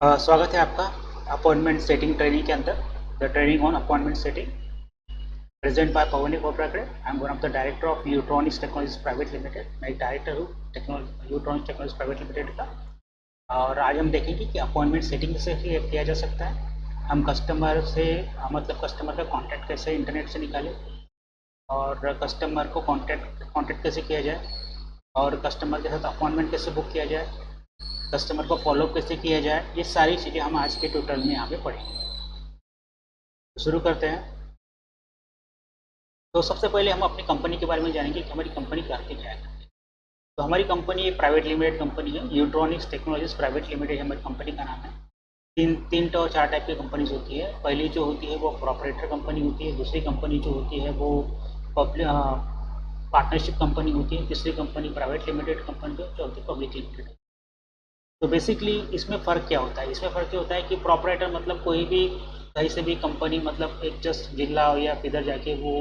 स्वागत है आपका अपॉइंटमेंट सेटिंग ट्रेनिंग के अंदर। The training on appointment setting present by Pavani Koparkade. I am one of the director of Utronics Technologies Private Limited. मैं एक डायरेक्टर हूँ यूट्रॉनिक्स टेक्नोलॉजीज प्राइवेट लिमिटेड का। और आज हम देखेंगे कि अपॉइंटमेंट सेटिंग कैसे किया जा सकता है। हम कस्टमर से मतलब कस्टमर का कॉन्टैक्ट कैसे इंटरनेट से निकालें, और कस्टमर को कॉन्टैक्ट कैसे किया जाए, और कस्टमर के साथ अपॉइंटमेंट कैसे बुक किया जाए, कस्टमर को फॉलोअप कैसे किया जाए। ये सारी चीज़ें हम आज के ट्यूटोरियल में यहाँ पे पढ़ेंगे। तो शुरू करते हैं। तो सबसे पहले हम अपनी कंपनी के बारे में जानेंगे कि हमारी कंपनी करती क्या है। तो हमारी कंपनी एक प्राइवेट लिमिटेड कंपनी है, यूट्रॉनिक्स टेक्नोलॉजीज प्राइवेट लिमिटेड हमारी कंपनी का नाम है। तीन तो चार टाइप की कंपनीज होती है। पहली जो होती है वो प्रोपरेटर कंपनी होती है, दूसरी कंपनी जो होती है वो पब्लिक पार्टनरशिप कंपनी होती है, तीसरी कंपनी प्राइवेट लिमिटेड कंपनी है, चौथी पब्लिक लिमिटेड है। तो बेसिकली इसमें फ़र्क क्या होता है? इसमें फ़र्क ये होता है कि प्रॉपरेटर मतलब कोई भी कहीं से भी कंपनी मतलब एक जस्ट जिला या किधर जाके वो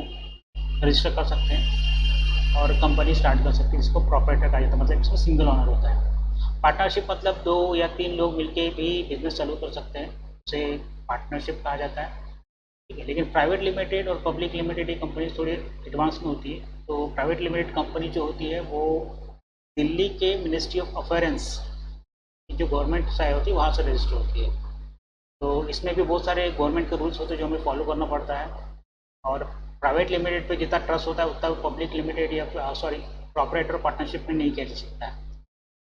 रजिस्टर कर सकते हैं और कंपनी स्टार्ट कर सकते हैं, जिसको प्रॉपरेटर कहा जाता है। मतलब इसमें सिंगल ओनर होता है। पार्टनरशिप मतलब 2 या 3 लोग मिलके भी बिजनेस चालू कर सकते हैं, उसे पार्टनरशिप कहा जाता है। ठीक है, लेकिन प्राइवेट लिमिटेड और पब्लिक लिमिटेड ये कंपनी थोड़ी एडवांस में होती है। तो प्राइवेट लिमिटेड कंपनी जो होती है वो दिल्ली के मिनिस्ट्री ऑफ अफेयरेंस जो गवर्नमेंट साइड होती है वहाँ से रजिस्टर होती है। तो इसमें भी बहुत सारे गवर्नमेंट के रूल्स होते हैं जो हमें फॉलो करना पड़ता है। और प्राइवेट लिमिटेड पे जितना ट्रस्ट होता है उतना पब्लिक लिमिटेड या सॉरी प्रॉपरेटर पार्टनरशिप में नहीं किया जा सकता है।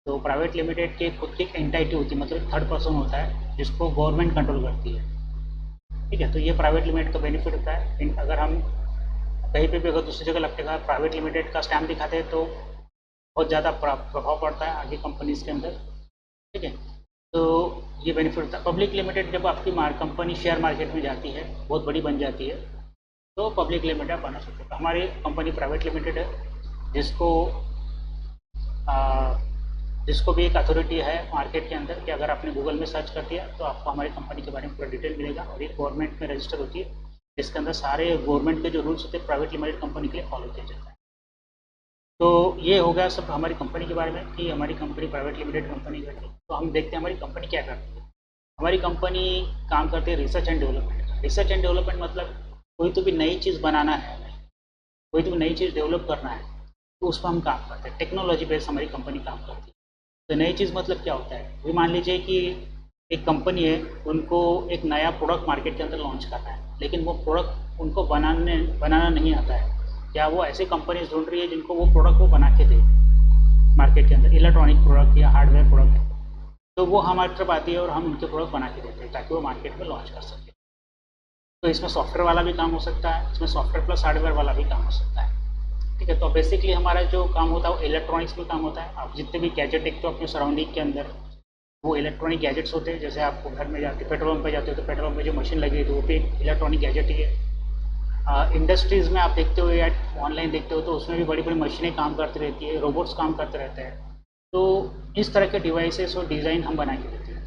तो प्राइवेट लिमिटेड के खुद की एक एंटाइटी होती है, मतलब थर्ड पर्सन होता है जिसको गवर्नमेंट कंट्रोल करती है। ठीक है, तो ये प्राइवेट लिमिटेड का बेनिफिट होता है। अगर हम कहीं पे भी अगर दूसरी जगह लगते हैं प्राइवेट लिमिटेड का स्टैम्प दिखाते हैं तो बहुत ज़्यादा प्रभाव पड़ता है आगे कंपनीज के अंदर। ठीक है, तो ये बेनिफिट होता है। पब्लिक लिमिटेड जब आपकी कंपनी शेयर मार्केट में जाती है, बहुत बड़ी बन जाती है, तो पब्लिक लिमिटेड आप बना सकते हो। हमारी कंपनी प्राइवेट लिमिटेड है, जिसको आ, जिसको भी एक अथॉरिटी है मार्केट के अंदर कि अगर आपने गूगल में सर्च कर दिया तो आपको हमारी कंपनी के बारे में पूरा डिटेल मिलेगा। और ये गवर्नमेंट में रजिस्टर होती है, जिसके अंदर सारे गवर्नमेंट के जो रूल्स होते हैं प्राइवेट लिमिटेड कंपनी के लिए फॉलो किया जाता है। तो ये हो गया सब हमारी कंपनी के बारे में कि हमारी कंपनी प्राइवेट लिमिटेड कंपनी करती है। तो हम देखते हैं हमारी कंपनी क्या करती है। हमारी कंपनी काम करती है रिसर्च एंड डेवलपमेंट का। रिसर्च एंड डेवलपमेंट मतलब कोई तो भी नई चीज़ बनाना है हमें, कोई तो भी नई चीज़ डेवलप करना है, तो उस पर हम काम करते हैं। टेक्नोलॉजी बेस्ड हमारी कंपनी काम करती है। तो नई चीज़ मतलब क्या होता है? वही मान लीजिए कि एक कंपनी है, उनको एक नया प्रोडक्ट मार्केट के अंदर लॉन्च करना है, लेकिन वो प्रोडक्ट उनको बनाना नहीं आता है। क्या वो ऐसी कंपनीज ढूंढ रही है जिनको वो प्रोडक्ट वो बना के दे मार्केट के अंदर, इलेक्ट्रॉनिक प्रोडक्ट या हार्डवेयर प्रोडक्ट। तो वो हमारी तरफ आती है और हम उनके प्रोडक्ट बना के देते हैं ताकि वो मार्केट में लॉन्च कर सके। तो इसमें सॉफ्टवेयर वाला भी काम हो सकता है, इसमें सॉफ्टवेयर प्लस हार्डवेयर वाला भी काम हो सकता है। ठीक है, तो बेसिकली हमारा जो काम होता है वो इलेक्ट्रॉनिक्स में काम होता है। आप जितने भी गैजेट देखते हो अपने सराउंडिंग के अंदर, वो इलेक्ट्रॉनिक गैजेट्स होते हैं। जैसे आप घर में जाते पेट्रोल पंप पे जाते हो तो पेट्रोल पंप पे जो मशीन लगी है तो वो भी एक इलेक्ट्रॉनिक गैजेट ही है। इंडस्ट्रीज़ में आप देखते हो या ऑनलाइन देखते हो तो उसमें भी बड़ी बड़ी मशीनें काम करती रहती है, रोबोट्स काम करते रहते हैं। तो इस तरह के डिवाइसेस और डिज़ाइन हम बना के देते हैं।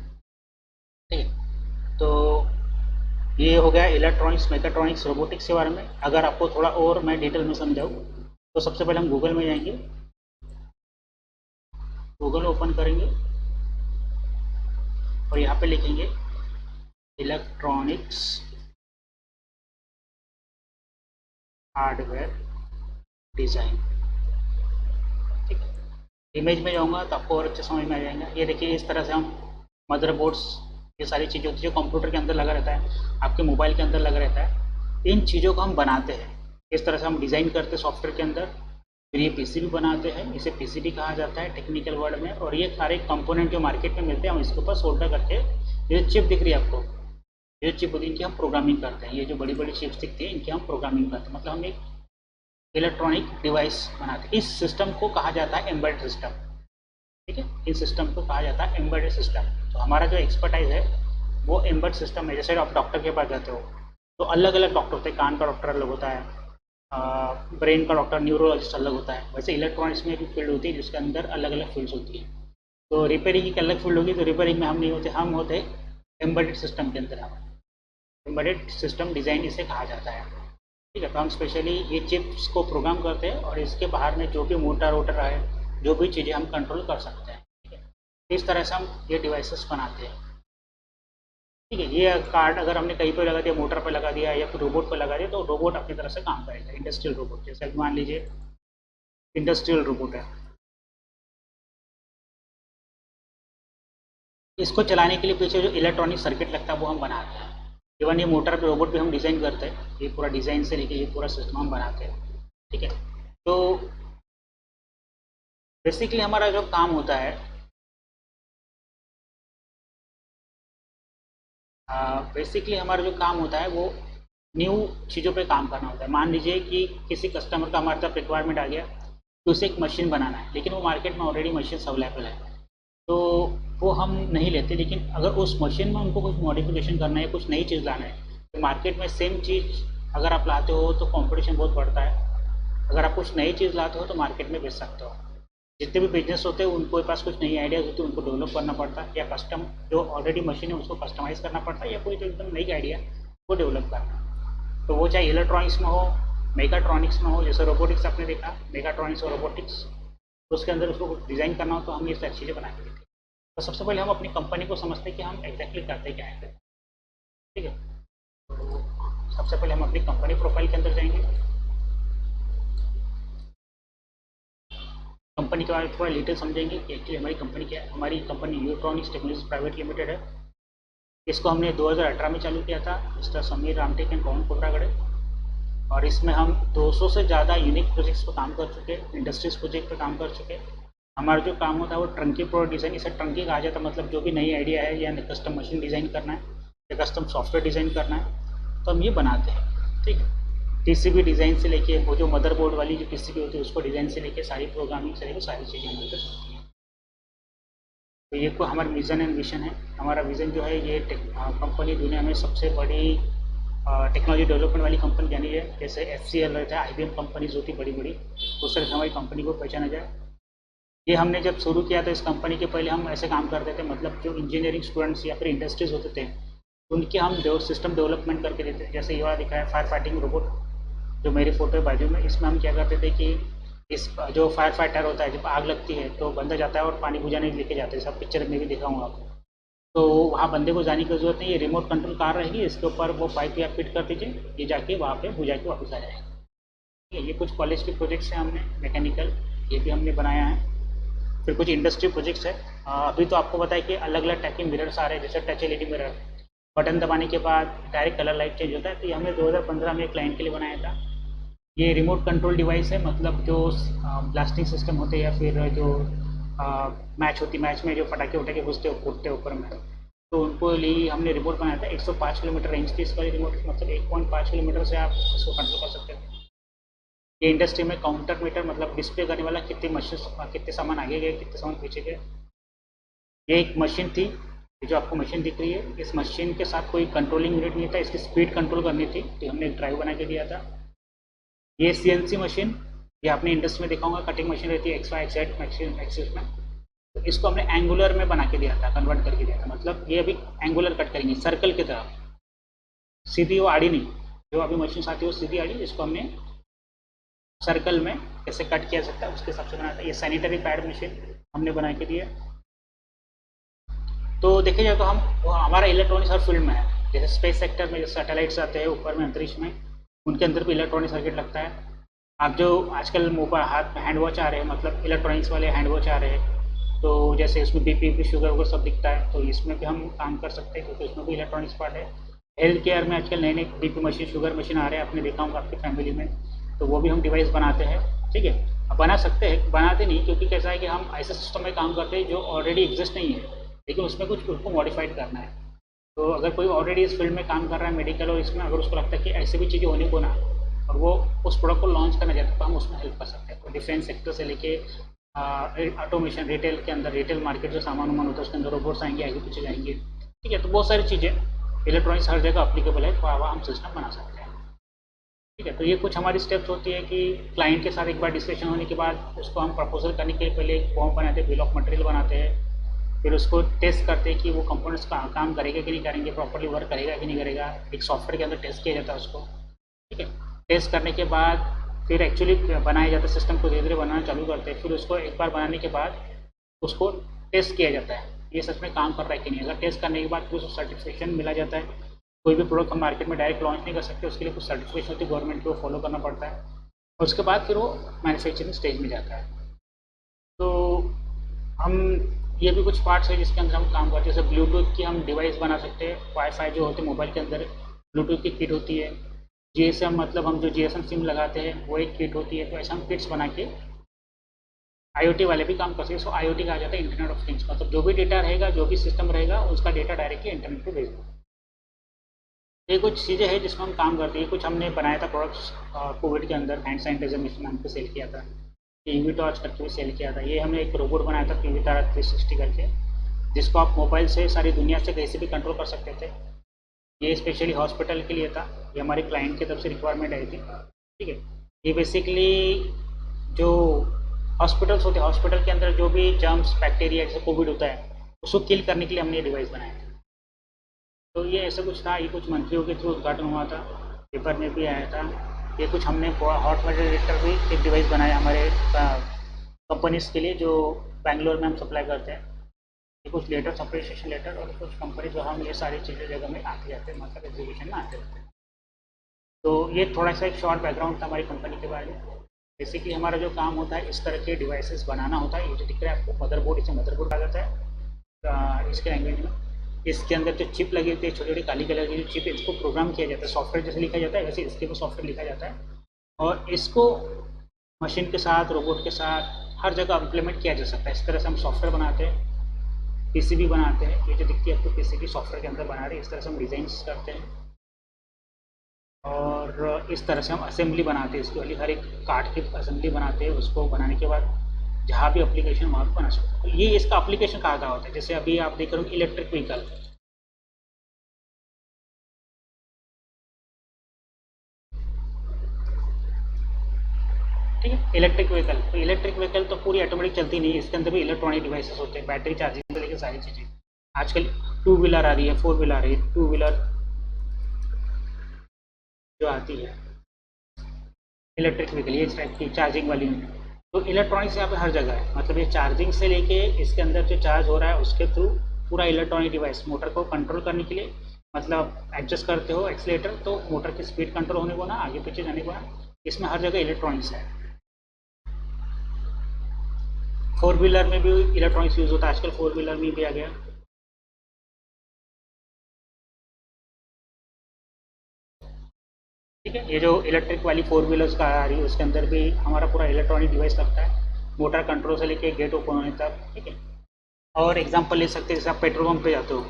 ठीक है, तो ये हो गया इलेक्ट्रॉनिक्स मेकाट्रॉनिक्स रोबोटिक्स के बारे में। अगर आपको थोड़ा और मैं डिटेल में समझाऊँ तो सबसे पहले हम गूगल में जाएंगे, गूगल ओपन करेंगे और यहाँ पे लिखेंगे इलेक्ट्रॉनिक्स हार्डवेयर डिज़ाइन। ठीक है, इमेज में जाऊँगा तो आपको और अच्छे समझ में आ जाएगा। ये देखिए, इस तरह से हम मदरबोर्ड्स, ये सारी चीज़ें होती है जो कंप्यूटर के अंदर लगा रहता है, आपके मोबाइल के अंदर लगा रहता है। इन चीज़ों को हम बनाते हैं, इस तरह से हम डिज़ाइन करते हैं सॉफ्टवेयर के अंदर। फिर ये पीसीबी बनाते हैं, इसे पीसीबी कहा जाता है टेक्निकल वर्ड में। और ये सारे कंपोनेंट जो मार्केट में मिलते हैं हम इसके ऊपर सोल्डर करके, ये चिप दिख रही है आपको, ये चिप होती है, इनकी हम प्रोग्रामिंग करते हैं। ये जो बड़ी बड़ी चिप्स दिखती है इनकी हम प्रोग्रामिंग करते हैं, मतलब हम एक इलेक्ट्रॉनिक डिवाइस बनाते हैं। इस सिस्टम को कहा जाता है एम्बेडेड सिस्टम। ठीक है, इस सिस्टम को कहा जाता है एम्बेडेड सिस्टम। तो हमारा जो एक्सपर्टाइज है वो एम्बेड सिस्टम है। जैसे आप डॉक्टर के पास जाते हो तो अलग अलग डॉक्टर होते हैं, कान का डॉक्टर अलग होता है, ब्रेन का डॉक्टर न्यूरोलॉजिस्ट अलग होता है। वैसे इलेक्ट्रॉनिक्स में भी फील्ड होती है जिसके अंदर अलग अलग फील्ड्स होती है। तो रिपेयरिंग की अलग फील्ड होगी, तो रिपेयरिंग में हम नहीं होते, हम होते एम्बेडेड सिस्टम के अंदर। हम एम्बेडेड सिस्टम डिज़ाइन इसे कहा जाता है। ठीक है, तो हम स्पेशली ये चिप्स को प्रोग्राम करते हैं और इसके बाहर में जो भी मोटर वोटर है, जो भी चीज़ें हम कंट्रोल कर सकते हैं। ठीक है, इस तरह से हम ये डिवाइसेस बनाते हैं। ठीक है। ये कार्ड अगर हमने कहीं पर लगा दिया, मोटर पर लगा दिया या फिर रोबोट पर लगा दिया, तो रोबोट अपनी तरह से काम करेगा। इंडस्ट्रियल रोबोट, जैसे अभी मान लीजिए इंडस्ट्रियल रोबोट है, इसको चलाने के लिए पीछे जो इलेक्ट्रॉनिक सर्किट लगता है वो हम बनाते हैं। इवन ये मोटर पे रोबोट भी हम डिज़ाइन करते हैं, ये पूरा डिज़ाइन से लेके ये पूरा सिस्टम हम बनाते हैं। ठीक है। तो बेसिकली हमारा जो काम होता है, बेसिकली हमारा जो काम होता है वो न्यू चीज़ों पे काम करना होता है। मान लीजिए कि किसी कस्टमर का हमारे तरफ रिक्वायरमेंट आ गया कि उसे एक मशीन बनाना है, लेकिन वो मार्केट में ऑलरेडी मशीन अवेलेबल है, तो वो हम नहीं लेते। लेकिन अगर उस मशीन में उनको कुछ मॉडिफिकेशन करना है, कुछ नई चीज़ लाना है, तो मार्केट में सेम चीज़ अगर आप लाते हो तो कंपटीशन बहुत बढ़ता है। अगर आप कुछ नई चीज़ लाते हो तो मार्केट में बेच सकते हो। जितने भी बिजनेस होते हैं उनको पास कुछ नई आइडियाज़ होती है, उनको डेवलप करना पड़ता है, या कस्टम जो ऑलरेडी मशीन है उसको कस्टमाइज़ करना पड़ता है, या कोई जो एकदम नई आइडिया वो डेवलप करना। तो वो चाहे इलेक्ट्रॉनिक्स में हो, मेगाट्रॉनिक्स में हो, जैसे रोबोटिक्स आपने देखा, मेगाट्रॉनिक्स और रोबोटिक्स, तो उसके अंदर उसको डिज़ाइन करना हो तो हम ये सारी चीज़ें बना के देते हैं। तो सबसे पहले हम अपनी कंपनी को समझते हैं कि हम एग्जैक्टली करते क्या है। ठीक है। तो सबसे पहले हम अपनी कंपनी प्रोफाइल के अंदर जाएंगे। कंपनी के बारे में थोड़ा डिटेल समझेंगे कि एक्चुअली हमारी कंपनी क्या है। हमारी कंपनी यूट्रॉनिक्स टेक्नोलॉजीज प्राइवेट लिमिटेड है। इसको हमने 2018 में चालू किया था, मिस्टर समीर रामटेक एंड पवन कोटरागढ़े। और इसमें हम 200 से ज़्यादा यूनिक प्रोजेक्ट्स पर काम कर चुके हैं, इंडस्ट्रीज प्रोजेक्ट पर काम कर चुके हैं। हमारा जो काम होता है वो ट्रंकी प्रोडक्ट डिज़ाइन, इसे ट्रंकी कहा जाता है। मतलब जो भी नई आइडिया है या कस्टम मशीन डिज़ाइन करना है या कस्टम सॉफ्टवेयर डिज़ाइन करना है तो हम ये बनाते हैं। ठीक है। पीसीबी डिज़ाइन से लेके वो जो मदरबोर्ड वाली जो पीसीबी होती है उसको डिज़ाइन से लेके सारी प्रोग्रामिंग से लेके सारी चीज़ें हमारे पास होती हैं। तो ये को हमारा विज़न एंड मिशन है। हमारा विज़न जो है ये कंपनी दुनिया में सबसे बड़ी टेक्नोलॉजी डेवलपमेंट वाली कंपनी यानी है, जैसे एचसीएल रहता है, IBM कंपनीज होती बड़ी बड़ी, उस तरह से हमारी कंपनी को पहचाना जाए। ये हमने जब शुरू किया था इस कंपनी के पहले हम ऐसे काम करते थे, मतलब जो इंजीनियरिंग स्टूडेंट्स या फिर इंडस्ट्रीज होते थे उनके हम सिस्टम डेवलपमेंट करके देते थे। जैसे ये वाला दिखा है फायर फाइटिंग रोबोट, जो मेरी फोटो है बाजू में, इसमें हम क्या करते थे कि इस जो फायर फाइटर होता है, जब आग लगती है तो बंदा जाता है और पानी बुझाने लेके जाते हैं, सब पिक्चर में भी दिखाऊंगा आपको। तो वहाँ बंदे को जाने की जरूरत नहीं है, रिमोट कंट्रोल कार रहेगी, इसके ऊपर वो पाइप या फिट कर दीजिए, ये जाके वहाँ पे बुझा के वापस आ जाएगा। ठीक है। ये कुछ कॉलेज के प्रोजेक्ट्स हैं हमने मैकेनिकल, ये भी हमने बनाया है। फिर कुछ इंडस्ट्री प्रोजेक्ट्स है। अभी तो आपको पता है कि अलग अलग टाइप के मिरर्स आ रहे हैं, जैसे टच एलईडी मिरर, बटन दबाने के बाद डायरेक्ट कलर लाइट चेंज होता है। तो ये हमने 2015 में एक क्लाइंट के लिए बनाया था। ये रिमोट कंट्रोल डिवाइस है, मतलब जो ब्लास्टिंग सिस्टम होते हैं या फिर जो मैच होती, मैच में जो पटाखे उटाखे घुसते फूटते ऊपर में, तो उनको लिए हमने रिमोट बनाया था। 105 किलोमीटर रेंज थी इसका रिमोट, मतलब 1.5 किलोमीटर से आप इसको कंट्रोल कर सकते थे। ये इंडस्ट्री में काउंटर मीटर, मतलब डिस्प्ले करने वाला कितने मशीन, कितने सामान आगे गए, कितने सामान पीछे गए। ये एक मशीन थी, ये जो आपको मशीन दिख रही है, इस मशीन के साथ कोई कंट्रोलिंग यूनिट नहीं था, इसकी स्पीड कंट्रोल करनी थी, तो हमने एक ड्राइव बना के दिया था। ये CNC मशीन, ये आपने इंडस्ट्री में देखा होगा, कटिंग मशीन रहती है XY Z एक्सिस में, तो इसको हमने एंगुलर में बना के दिया था, कन्वर्ट करके दिया था। मतलब ये अभी एंगुलर कट करेंगे, सर्कल की तरह, सीधी वो आड़ी नहीं। जो अभी मशीन आती है वो सीधी आड़ी, इसको हमने सर्कल में कैसे कट किया सकता है उसके हिसाब से बनाया था। ये सैनिटरी पैड मशीन हमने बना के दिया। तो देखे जाए तो हमारा इलेक्ट्रॉनिक्स हर फील्ड में है। जैसे स्पेस सेक्टर में जो सैटेलाइट्स आते हैं ऊपर में अंतरिक्ष में, उनके अंदर भी इलेक्ट्रॉनिक सर्किट लगता है। आप जो आजकल मोबाइल हाथ में हैंड वॉच आ रहे हैं, मतलब इलेक्ट्रॉनिक्स वाले हैंड वॉच आ रहे हैं, तो जैसे उसमें BP शुगर वगैरह सब दिखता है, तो इसमें भी हम काम कर सकते हैं क्योंकि उसमें भी इलेक्ट्रॉनिक्स पार्ट है। हेल्थ केयर में आजकल नए नए BP मशीन, शुगर मशीन आ रहे हैं, आपने देखा होगा आपकी फैमिली में, तो वो भी हम डिवाइस बनाते हैं। ठीक है। अब बना सकते हैं, बनाते नहीं, क्योंकि कैसा है कि हम ऐसे सिस्टम में काम करते हैं जो ऑलरेडी एग्जिस्ट नहीं है, लेकिन उसमें कुछ उसको मॉडिफाइड करना है। तो अगर कोई ऑलरेडी इस फील्ड में काम कर रहा है मेडिकल और इसमें, अगर उसको लगता है कि ऐसी भी चीज़ें होने को ना, और वो उस प्रोडक्ट को लॉन्च करना चाहता है, तो हम उसमें हेल्प कर सकते हैं। तो डिफेंस सेक्टर से लेके ऑटोमेशन, रिटेल के अंदर, रिटेल मार्केट जो सामान वामान होता है उसके अंदर रोबोट्स आएंगे, आगे पीछे जाएंगे। ठीक है। तो बहुत सारी चीज़ें इलेक्ट्रॉनिक्स हर जगह अप्लीकेबल है, तो वहाँ हम सिस्टम बना सकते हैं। ठीक है। तो ये कुछ हमारी स्टेप्स होती है कि क्लाइंट के साथ एक बार डिस्कशन होने के बाद उसको हम प्रपोजल करने के पहले एक फॉर्म बनाते हैं, बिल ऑफ मटेरियल बनाते हैं, फिर उसको टेस्ट करते हैं कि वो कंपोनेंट्स का काम करेगा कि नहीं करेंगे, प्रॉपर्ली वर्क करेगा कि नहीं करेगा। एक सॉफ्टवेयर के अंदर टेस्ट किया जाता है उसको। ठीक है। टेस्ट करने के बाद फिर एक्चुअली बनाया जाता है, सिस्टम को धीरे धीरे बनाना चालू करते हैं। फिर उसको एक बार बनाने के बाद उसको टेस्ट किया जाता है, ये सच में काम कर रहा है कि नहीं। अगर टेस्ट करने के बाद कुछ सर्टिफिकेशन मिला जाता है, कोई भी प्रोडक्ट हम मार्केट में डायरेक्ट लॉन्च नहीं कर सकते, उसके लिए कुछ सर्टिफिकेशन होती है गवर्नमेंट को फॉलो करना पड़ता है, और उसके बाद फिर वो मैन्युफैक्चरिंग स्टेज में जाता है। तो हम ये भी कुछ पार्ट्स है जिसके अंदर हम काम करते हैं, जैसे ब्लूटूथ की हम डिवाइस बना सकते हैं, वाईफाई जो होते हैं मोबाइल के अंदर ब्लूटूथ की किट होती है, जीएसएम मतलब हम जो जीएसएम सिम लगाते हैं वो एक किट होती है। तो ऐसा हम किट्स बना के आईओटी वाले भी काम कर सकते हैं। सो आईओटी कहा जाता है इंटरनेट ऑफ थिंग्स, मतलब जो भी डेटा रहेगा, जो भी सिस्टम रहेगा, उसका डेटा डायरेक्टली इंटरनेट पे भेज दो। ये कुछ चीज़ें हैं जिसमें हम काम करते हैं। कुछ हमने बनाया था प्रोडक्ट्स कोविड के अंदर, हैंड सैनिटाइजर मशीन नाम पे सेल किया था, ईवी टॉर्च करके भी सेल किया था। ये हमने एक रोबोट बनाया था पीवी तारा 360 करके, जिसको आप मोबाइल से सारी दुनिया से कहीं से भी कंट्रोल कर सकते थे। ये स्पेशली हॉस्पिटल के लिए था, ये हमारे क्लाइंट की तरफ से रिक्वायरमेंट आई थी। ठीक है, ये बेसिकली जो हॉस्पिटल्स होते हैं, हॉस्पिटल के अंदर जो भी जर्म्स बैक्टीरिया जैसे कोविड होता है उसको किल करने के लिए हमने ये डिवाइस बनाया था। तो ये ऐसा कुछ था, ये कुछ मंत्रियों के थ्रू उद्घाटन हुआ था, पेपर में भी आया था। ये कुछ हमने हॉट वाटर रिएक्टर भी एक डिवाइस बनाया हमारे कंपनीज़ के लिए जो बैंगलोर में हम सप्लाई करते हैं। ये कुछ लेटर, अप्रिशिएशन लेटर और कुछ कंपनी जो हम ये सारी चीज़ें जगह में आते जाते हैं, मतलब एग्जीबिशन में आते रहते हैं। तो ये थोड़ा सा एक शॉर्ट बैकग्राउंड था हमारी कंपनी के बारे में। बेसिकली हमारा जो काम होता है इस तरह के डिवाइसेस बनाना होता है। ये जो दिख रहा है आपको मदरबोर्ड, इसे मदरबोर्ड कहा जाता है इसके लैंग्वेज में। इसके अंदर जो चिप लगी होती है, छोटी छोटी काली कलर की जो चिप, इसको प्रोग्राम किया जाता है, सॉफ्टवेयर जैसे लिखा जाता है वैसे इसके भी सॉफ्टवेयर लिखा जाता है, और इसको मशीन के साथ, रोबोट के साथ हर जगह इम्प्लीमेंट किया जा सकता है। इस तरह से हम सॉफ्टवेयर बनाते हैं, पीसीबी बनाते हैं। ये जो दिखती है आपको पीसीबी सॉफ्टवेयर के अंदर बना रहे हैं, इस तरह से हम डिज़ाइंस करते हैं, और इस तरह से हम असेंबली बनाते हैं। इसकी वाली हर एक कार्ड की असेंबली बनाते हैं, उसको बनाने के बाद जहाँ भी एप्लीकेशन वहाँ पर बना सकते हैं। तो ये इसका एप्लीकेशन कहाँ होता है, जैसे अभी आप देख रहे हो इलेक्ट्रिक व्हीकल, ठीक है, इलेक्ट्रिक व्हीकल। तो इलेक्ट्रिक व्हीकल तो पूरी ऑटोमेटिक चलती नहीं है, इसके अंदर भी इलेक्ट्रॉनिक डिवाइसेस होते हैं, बैटरी चार्जिंग से लेकर सारी चीज़ें। आजकल टू व्हीलर आ रही है, फोर व्हीलर आ रही है, टू व्हीलर जो आती है इलेक्ट्रिक व्हीकल, ये टाइप की चार्जिंग वाली में। तो इलेक्ट्रॉनिक्स यहाँ पे हर जगह है, मतलब ये चार्जिंग से लेके इसके अंदर जो चार्ज हो रहा है उसके थ्रू पूरा इलेक्ट्रॉनिक डिवाइस, मोटर को कंट्रोल करने के लिए, मतलब एडजस्ट करते हो एक्सीलेटर तो मोटर की स्पीड कंट्रोल होने को ना, आगे पीछे जाने को ना, इसमें हर जगह इलेक्ट्रॉनिक्स है। फोर व्हीलर में भी इलेक्ट्रॉनिक्स यूज़ होता है आजकल, फोर व्हीलर में भी आ गया। ठीक है, ये जो इलेक्ट्रिक वाली फोर व्हीलर्स का आ रही है उसके अंदर भी हमारा पूरा इलेक्ट्रॉनिक डिवाइस लगता है, मोटर कंट्रोल से लेके गेट ओपन होने तक। ठीक है, और एग्जांपल ले सकते हैं जैसे आप पेट्रोल पंप पे जाते हो,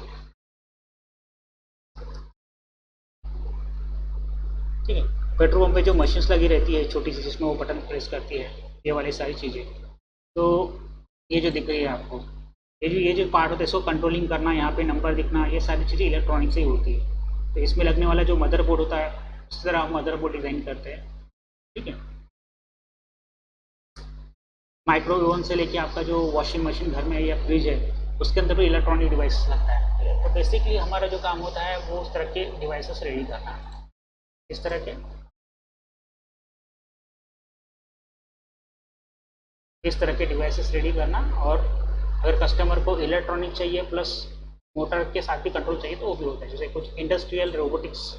ठीक है, पेट्रोल पंप पे जो मशीन्स लगी रहती है छोटी सी जिसमें वो बटन प्रेस करती है, ये वाली सारी चीज़ें। तो ये जो दिख रही है आपको, ये जो पार्ट होता है इसको कंट्रोलिंग करना, यहाँ पे नंबर दिखना, ये सारी चीज़ें इलेक्ट्रॉनिक से ही होती है। तो इसमें लगने वाला जो मदरबोर्ड होता है उस तरह हम मदरबोर्ड डिज़ाइन करते हैं। ठीक है, माइक्रोवेव ओवन से लेके आपका जो वॉशिंग मशीन घर में है या फ्रिज है उसके अंदर भी इलेक्ट्रॉनिक डिवाइस लगता है। तो बेसिकली हमारा जो काम होता है वो उस तरह के डिवाइसेस रेडी करना है, इस तरह के डिवाइसेस रेडी करना। और अगर कस्टमर को इलेक्ट्रॉनिक चाहिए प्लस मोटर के साथ भी कंट्रोल चाहिए तो वो भी होता है, जैसे कुछ इंडस्ट्रियल रोबोटिक्स,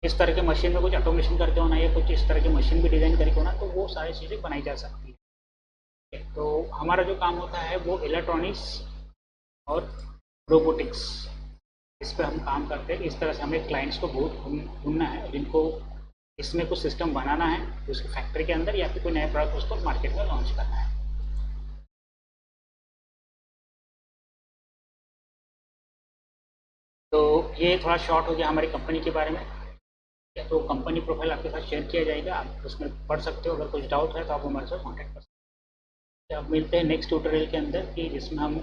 इस तरह के मशीन में कुछ ऑटोमेशन करके होना या कुछ इस तरह की मशीन भी डिज़ाइन करके होना, तो वो सारी चीज़ें बनाई जा सकती है। तो हमारा जो काम होता है वो इलेक्ट्रॉनिक्स और रोबोटिक्स, इस पर हम काम करते हैं। इस तरह से हमें क्लाइंट्स को बहुत ढूंढना है जिनको इसमें कुछ सिस्टम बनाना है उसकी फैक्ट्री के अंदर, या फिर कोई नया प्रोडक्ट उसको मार्केट में लॉन्च करना है। तो ये थोड़ा शॉर्ट हो गया हमारी कंपनी के बारे में। तो कंपनी प्रोफाइल आपके साथ शेयर किया जाएगा, आप उसमें पढ़ सकते हो। अगर कुछ डाउट है तो आप हमारे साथ कॉन्टैक्ट कर सकते हैं। अब मिलते हैं नेक्स्ट ट्यूटोरियल के अंदर कि जिसमें हम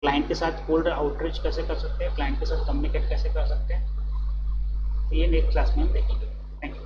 क्लाइंट के साथ कोल्ड आउटरीच कैसे कर सकते हैं, क्लाइंट के साथ कम्युनिकेट कैसे कर सकते हैं। तो ये नेक्स्ट क्लास में हम देखेंगे। Thank you.